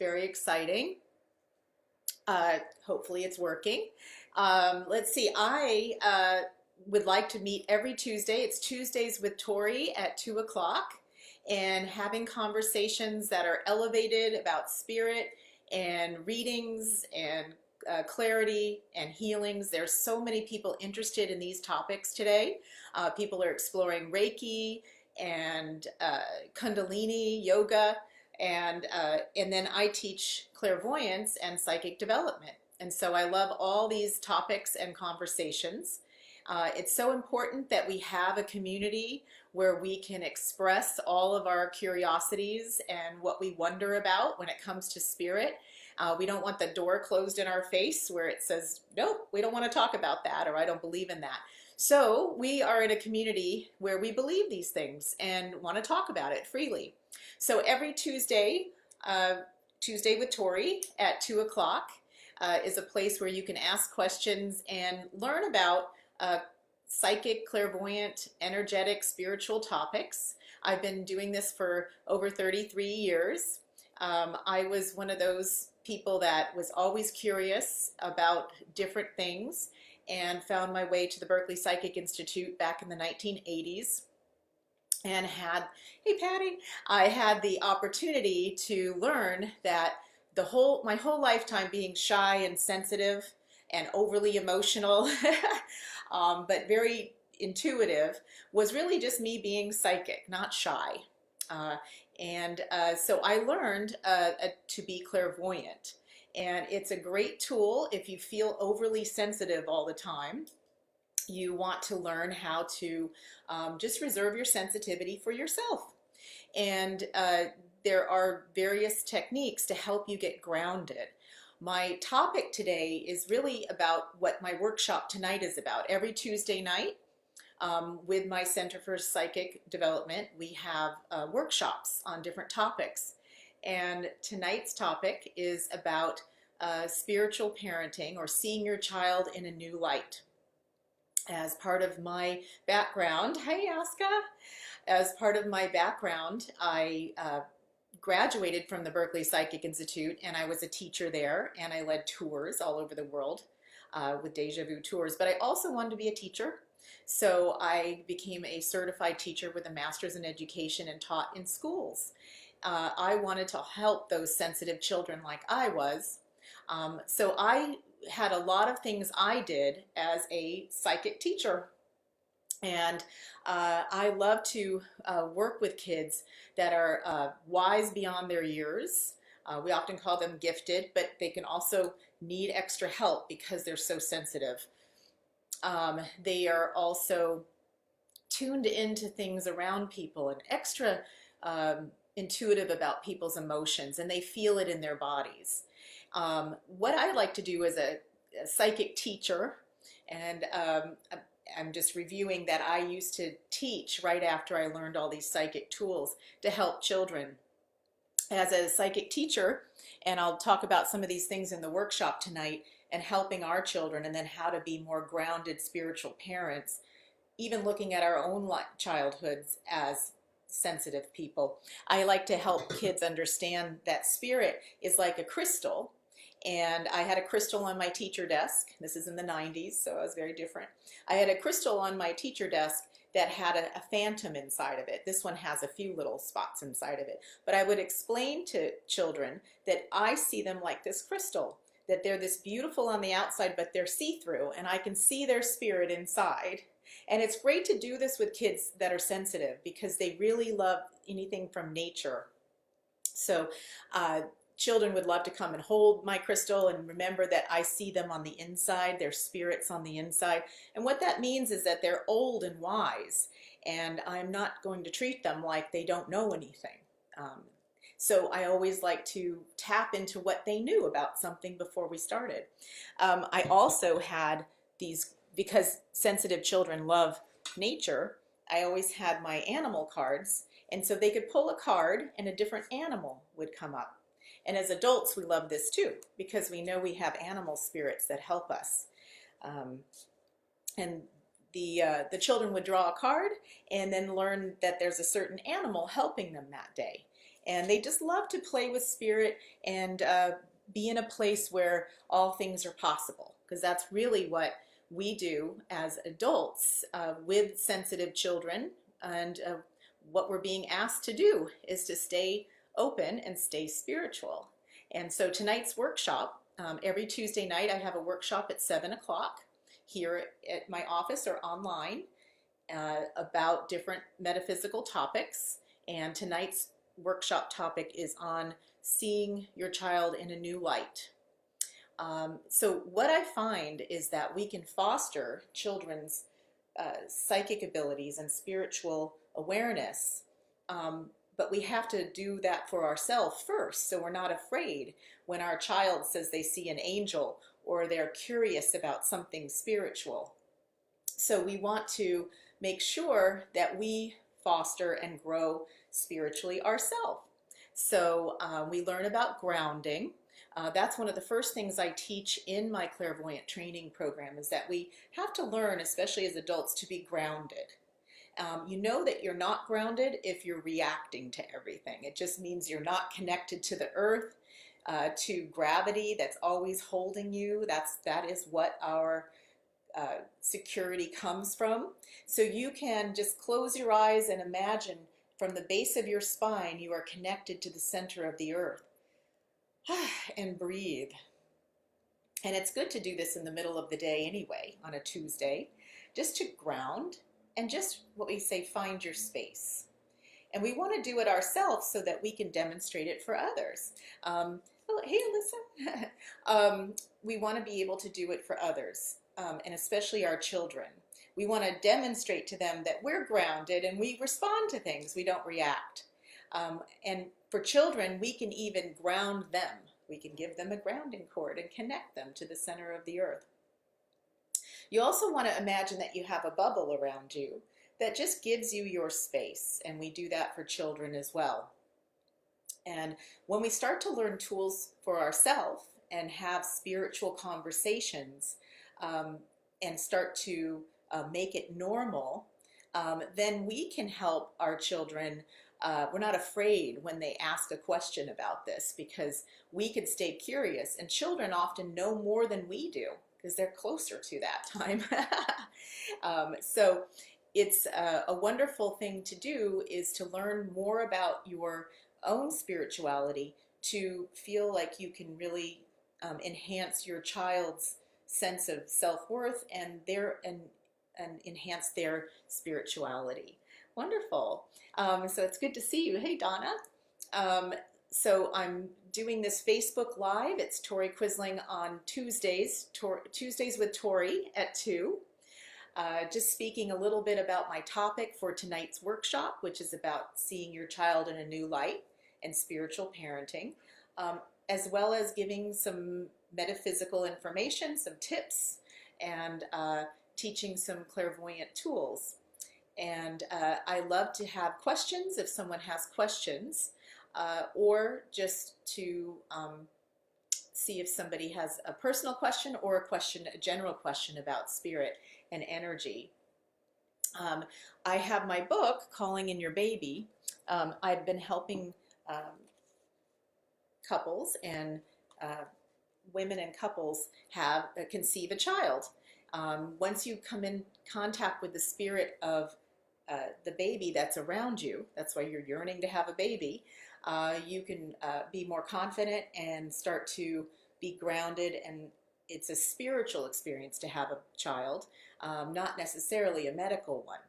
very exciting. Hopefully it's working. Let's see, I would like to meet every Tuesday. It's Tuesdays with Tori at 2 o'clock, and having conversations that are elevated about spirit and readings and clarity and healings. There's so many people interested in these topics today. People are exploring Reiki and Kundalini yoga, and then I teach clairvoyance and psychic development. And so I love all these topics and conversations. It's so important that we have a community where we can express all of our curiosities and what we wonder about when it comes to spirit. We don't want the door closed in our face where it says, nope, we don't want to talk about that, or I don't believe in that. So we are in a community where we believe these things and want to talk about it freely. So every Tuesday, Tuesday with Tori at 2 o'clock is a place where you can ask questions and learn about psychic, clairvoyant, energetic, spiritual topics. I've been doing this for over 33 years. I was one of those people that was always curious about different things and found my way to the Berkeley Psychic Institute back in the 1980s and had, hey Patty, I had the opportunity to learn that my whole lifetime being shy and sensitive and overly emotional, but very intuitive, was really just me being psychic, not shy. So I learned to be clairvoyant. And it's a great tool if you feel overly sensitive all the time. You want to learn how to just reserve your sensitivity for yourself. And there are various techniques to help you get grounded. My topic today is really about what my workshop tonight is about. Every Tuesday night, with my Center for Psychic Development, we have workshops on different topics. And tonight's topic is about spiritual parenting, or seeing your child in a new light. As part of my background, hi Aska, as part of my background, I graduated from the Berkeley Psychic Institute, and I was a teacher there, and I led tours all over the world with Deja Vu tours. But I also wanted to be a teacher, so I became a certified teacher with a master's in education and taught in schools. I wanted to help those sensitive children like I was. So I had a lot of things I did as a psychic teacher. And I love to work with kids that are wise beyond their years. We often call them gifted, but they can also need extra help because they're so sensitive. They are also tuned into things around people and extra intuitive about people's emotions, and they feel it in their bodies. What I like to do as a psychic teacher, and I'm just reviewing that I used to teach right after I learned all these psychic tools to help children. As a psychic teacher, and I'll talk about some of these things in the workshop tonight, and helping our children, and then how to be more grounded spiritual parents, even looking at our own childhoods as sensitive people. I like to help kids understand that spirit is like a crystal. And I had a crystal on my teacher desk. This is in the 90s, so I was very different. I had a crystal on my teacher desk that had a phantom inside of it. This one has a few little spots inside of it. But I would explain to children that I see them like this crystal, that they're this beautiful on the outside, but they're see-through, and I can see their spirit inside. And it's great to do this with kids that are sensitive because they really love anything from nature. So children would love to come and hold my crystal and remember that I see them on the inside, their spirits on the inside. And what that means is that they're old and wise, and I'm not going to treat them like they don't know anything. So I always like to tap into what they knew about something before we started. I also had these, because sensitive children love nature, I always had my animal cards, and so they could pull a card and a different animal would come up. And as adults, we love this too, because we know we have animal spirits that help us. And the children would draw a card and then learn that there's a certain animal helping them that day. and they just love to play with spirit and be in a place where all things are possible, because that's really what we do as adults with sensitive children. And what we're being asked to do is to stay open and stay spiritual. And so tonight's workshop, every Tuesday night, I have a workshop at 7 o'clock here at my office or online about different metaphysical topics. And tonight's workshop topic is on seeing your child in a new light. So what I find is that we can foster children's psychic abilities and spiritual awareness, but we have to do that for ourselves first, so we're not afraid when our child says they see an angel or they're curious about something spiritual. So we want to make sure that we foster and grow spiritually ourselves. So we learn about grounding. That's one of the first things I teach in my clairvoyant training program, is that we have to learn, especially as adults, to be grounded. You know that you're not grounded if you're reacting to everything. It just means you're not connected to the earth, to gravity that's always holding you. That is what our security comes from. So you can just close your eyes and imagine from the base of your spine you are connected to the center of the earth. And breathe. And it's good to do this in the middle of the day anyway, on a Tuesday, just to ground and just, what we say, find your space. And we want to do it ourselves so that we can demonstrate it for others. Oh, hey, Alyssa. We want to be able to do it for others, and especially our children. We want to demonstrate to them that we're grounded and we respond to things, we don't react. And for children, we can even ground them. We can give them a grounding cord and connect them to the center of the earth. You also want to imagine that you have a bubble around you that just gives you your space, and we do that for children as well. And when we start to learn tools for ourselves and have spiritual conversations, and start to make it normal, then we can help our children. We're not afraid when they ask a question about this, because we can stay curious, and children often know more than we do because they're closer to that time. So it's a wonderful thing to do, is to learn more about your own spirituality, to feel like you can really enhance your child's sense of self-worth and enhance their spirituality. Wonderful. So it's good to see you. Hey, Donna. So I'm doing this Facebook Live. It's Tori Quisling on Tuesdays, Tuesdays with Tori at 2. Just speaking a little bit about my topic for tonight's workshop, which is about seeing your child in a new light and spiritual parenting, as well as giving some metaphysical information, some tips, and teaching some clairvoyant tools. And I love to have questions if someone has questions, or just to see if somebody has a personal question or a general question about spirit and energy. I have my book, Calling in Your Baby. I've been helping couples and women and couples conceive a child. Once you come in contact with the spirit of the baby that's around you, that's why you're yearning to have a baby, you can be more confident and start to be grounded, and it's a spiritual experience to have a child, not necessarily a medical one.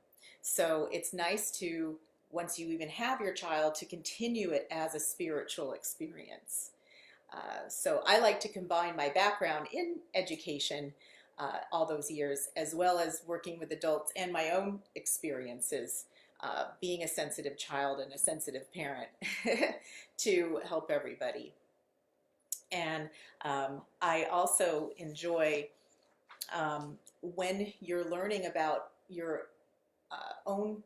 So it's nice to, once you even have your child, to continue it as a spiritual experience. So I like to combine my background in education all those years, as well as working with adults and my own experiences, being a sensitive child and a sensitive parent, to help everybody. And I also enjoy when you're learning about your own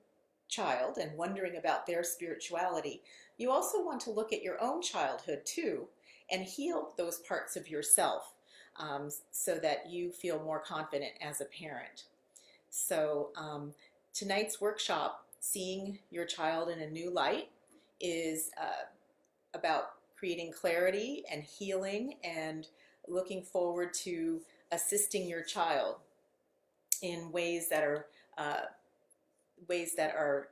child and wondering about their spirituality, you also want to look at your own childhood too and heal those parts of yourself, so that you feel more confident as a parent. So tonight's workshop, Seeing Your Child in a New Light, is about creating clarity and healing and looking forward to assisting your child in uh, ways that are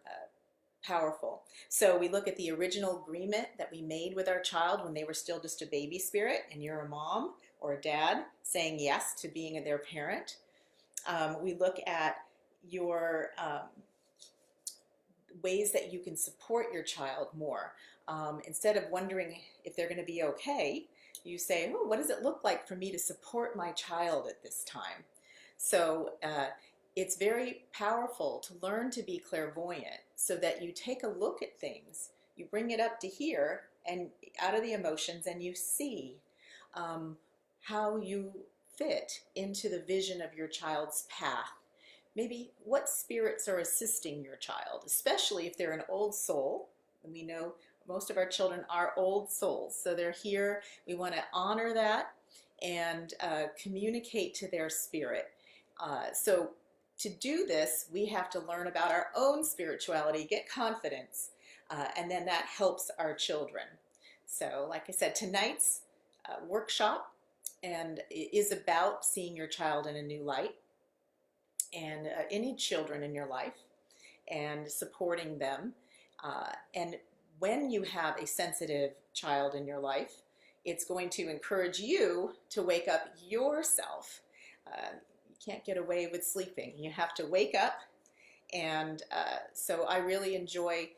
powerful. So we look at the original agreement that we made with our child when they were still just a baby spirit, and you're a mom or a dad saying yes to being their parent. We look at your ways that you can support your child more. Instead of wondering if they're going to be okay, you say, oh, what does it look like for me to support my child at this time? So it's very powerful to learn to be clairvoyant so that you take a look at things, you bring it up to here and out of the emotions, and you see how you fit into the vision of your child's path. Maybe what spirits are assisting your child, especially if they're an old soul. And we know most of our children are old souls, so they're here. We want to honor that and communicate to their spirit. So to do this, we have to learn about our own spirituality, get confidence, and then that helps our children. So like I said, tonight's workshop and it is about seeing your child in a new light, and any children in your life, and supporting them. And when you have a sensitive child in your life, it's going to encourage you to wake up yourself. You can't get away with sleeping. You have to wake up. And so I really enjoy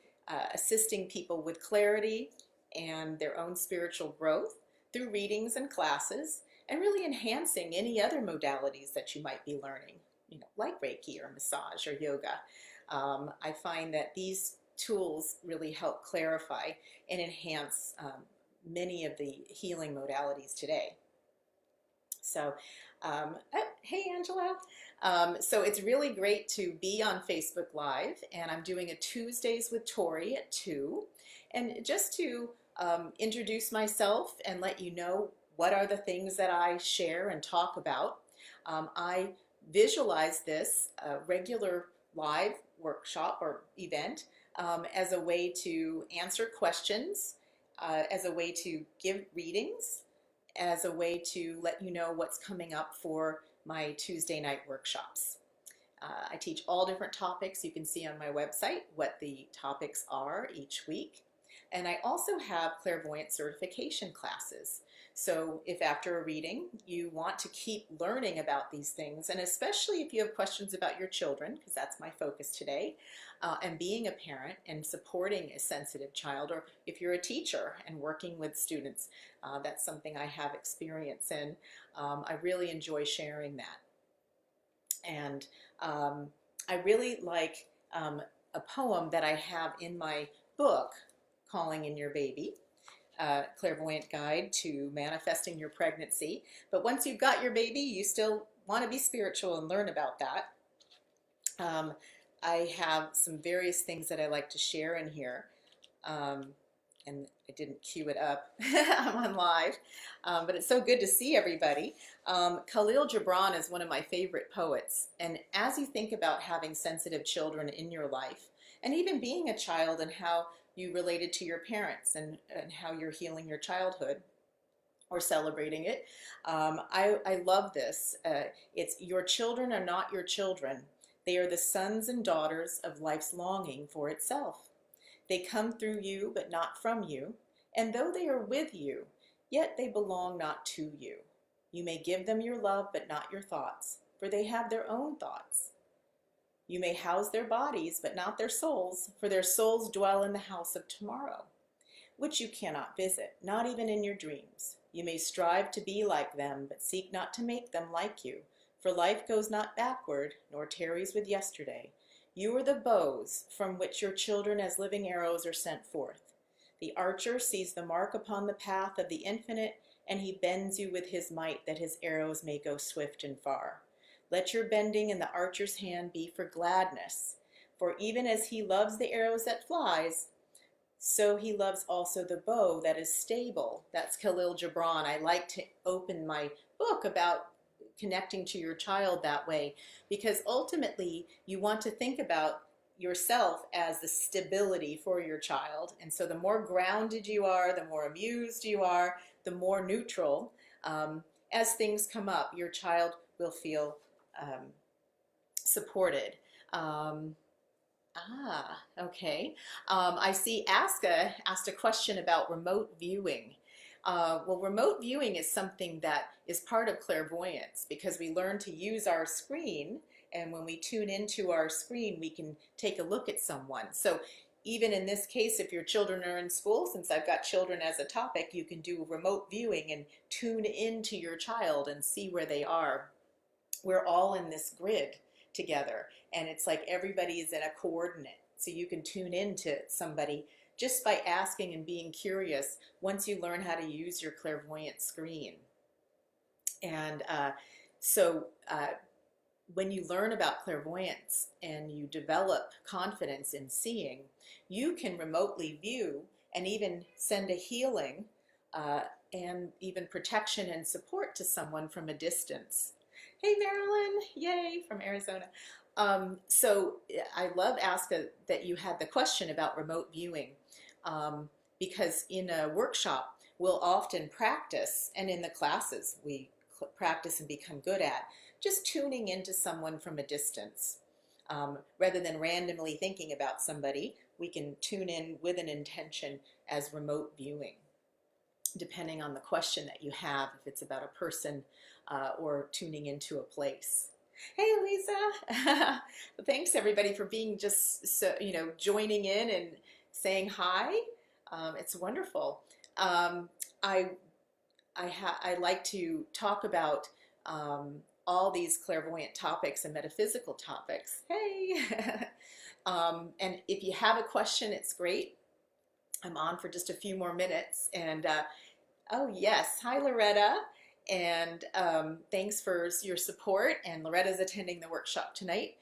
assisting people with clarity and their own spiritual growth through readings and classes, and really enhancing any other modalities that you might be learning, like Reiki or massage or yoga. I find that these tools really help clarify and enhance many of the healing modalities today. So, hey Angela. So it's really great to be on Facebook Live, and I'm doing a Tuesdays with Tori at 2. And just to introduce myself and let you know what are the things that I share and talk about. I visualize this regular live workshop or event as a way to answer questions, as a way to give readings, as a way to let you know what's coming up for my Tuesday night workshops. I teach all different topics. You can see on my website what the topics are each week. And I also have clairvoyant certification classes. So if after a reading you want to keep learning about these things, and especially if you have questions about your children, because that's my focus today, and being a parent and supporting a sensitive child, or if you're a teacher and working with students, that's something I have experience in. I really enjoy sharing that. And I really like a poem that I have in my book, Calling in Your Baby, Clairvoyant Guide to Manifesting Your Pregnancy. But once you've got your baby, you still want to be spiritual and learn about that. I have some various things that I like to share in here. And I didn't cue it up. I'm on live. But it's so good to see everybody. Khalil Gibran is one of my favorite poets. And as you think about having sensitive children in your life, and even being a child and how you related to your parents and how you're healing your childhood or celebrating it, I love this. It's your children are not your children. They are the sons and daughters of life's longing for itself. They come through you, but not from you. And though they are with you, yet they belong not to you. You may give them your love, but not your thoughts, for they have their own thoughts. You may house their bodies, but not their souls, for their souls dwell in the house of tomorrow, which you cannot visit, not even in your dreams. You may strive to be like them, but seek not to make them like you, for life goes not backward, nor tarries with yesterday. You are the bows from which your children as living arrows are sent forth. The archer sees the mark upon the path of the infinite, and he bends you with his might that his arrows may go swift and far. Let your bending in the archer's hand be for gladness, for even as he loves the arrows that flies, so he loves also the bow that is stable. That's Khalil Gibran. I like to open my book about connecting to your child that way, because ultimately you want to think about yourself as the stability for your child. And so the more grounded you are, the more amused you are, the more neutral, as things come up, your child will feel supported. Um, okay. I see Aska asked a question about remote viewing. Well, remote viewing is something that is part of clairvoyance because we learn to use our screen, and when we tune into our screen, we can take a look at someone. So even in this case, if your children are in school, since I've got children as a topic, you can do remote viewing and tune into your child and see where they are. We're all in this grid together, and it's like everybody is in a coordinate, so you can tune into somebody just by asking and being curious once you learn how to use your clairvoyant screen. And when you learn about clairvoyance and you develop confidence in seeing, you can remotely view and even send a healing and even protection and support to someone from a distance. Hey Marilyn, yay, from Arizona. So I love, Aska, that you had the question about remote viewing, because in a workshop we'll often practice, and in the classes we practice and become good at, just tuning into someone from a distance. Rather than randomly thinking about somebody, we can tune in with an intention as remote viewing, depending on the question that you have, if it's about a person or tuning into a place. Hey Lisa, thanks everybody for being just so, joining in and saying hi. It's wonderful. I like to talk about all these clairvoyant topics and metaphysical topics. Hey, and if you have a question, it's great. I'm on for just a few more minutes, and oh yes, hi Loretta, and thanks for your support. And Loretta's attending the workshop tonight.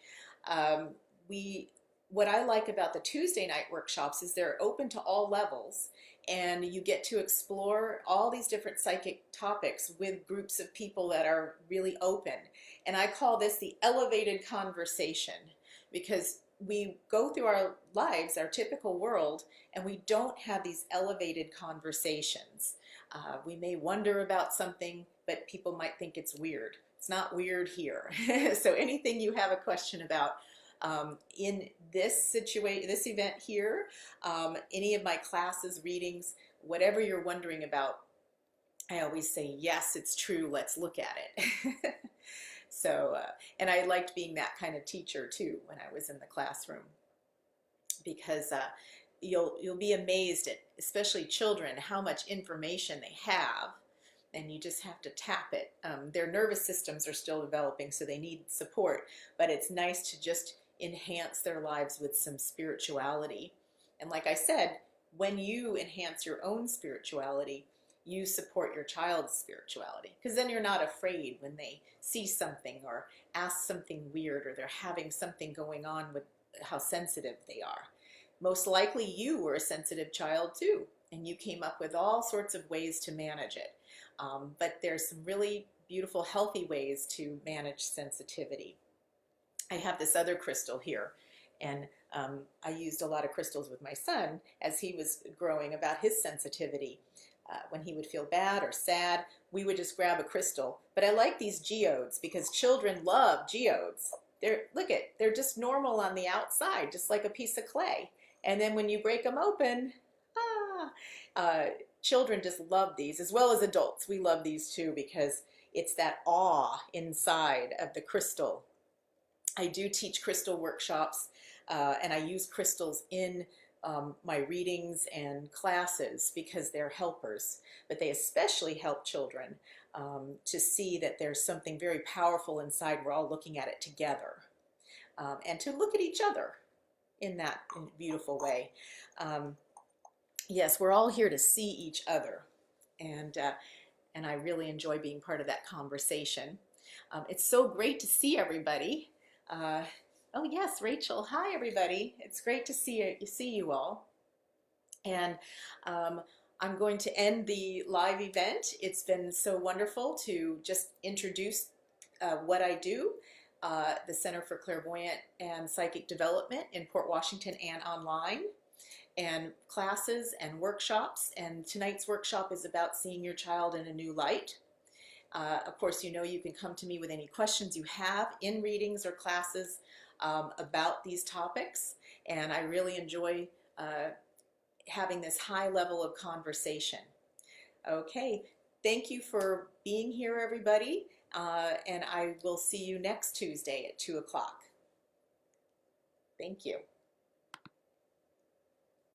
What I like about the Tuesday night workshops is they're open to all levels, and you get to explore all these different psychic topics with groups of people that are really open. And I call this the elevated conversation, because we go through our lives, our typical world, and we don't have these elevated conversations. We may wonder about something, but people might think it's weird. It's not weird here. So anything you have a question about in this event here, any of my classes, readings, whatever you're wondering about, I always say, yes, it's true, let's look at it. So, and I liked being that kind of teacher too when I was in the classroom, because you'll be amazed at, especially children, how much information they have, and you just have to tap it. Their nervous systems are still developing, so they need support, but it's nice to just enhance their lives with some spirituality. And like I said, when you enhance your own spirituality, you support your child's spirituality, because then you're not afraid when they see something or ask something weird, or they're having something going on with how sensitive they are. Most likely you were a sensitive child too, and you came up with all sorts of ways to manage it. But there's some really beautiful, healthy ways to manage sensitivity. I have this other crystal here, and I used a lot of crystals with my son as he was growing about his sensitivity. When he would feel bad or sad, we would just grab a crystal. But I like these geodes because children love geodes. They're just normal on the outside, just like a piece of clay. And then when you break them open, children just love these, as well as adults. We love these too, because it's that awe inside of the crystal. I do teach crystal workshops, and I use crystals in my readings and classes because they're helpers, but they especially help children to see that there's something very powerful inside. We're all looking at it together, and to look at each other in a beautiful way. Yes, we're all here to see each other, and I really enjoy being part of that conversation. It's so great to see everybody. Oh yes, Rachel. Hi, everybody. It's great to see you all. And I'm going to end the live event. It's been so wonderful to just introduce what I do. the Center for Clairvoyant and Psychic Development in Port Washington and online, and classes and workshops. And tonight's workshop is about seeing your child in a new light. Of course, you know you can come to me with any questions you have in readings or classes about these topics. And I really enjoy having this high level of conversation. Okay, thank you for being here, everybody. And I will see you next Tuesday at 2 o'clock. Thank you.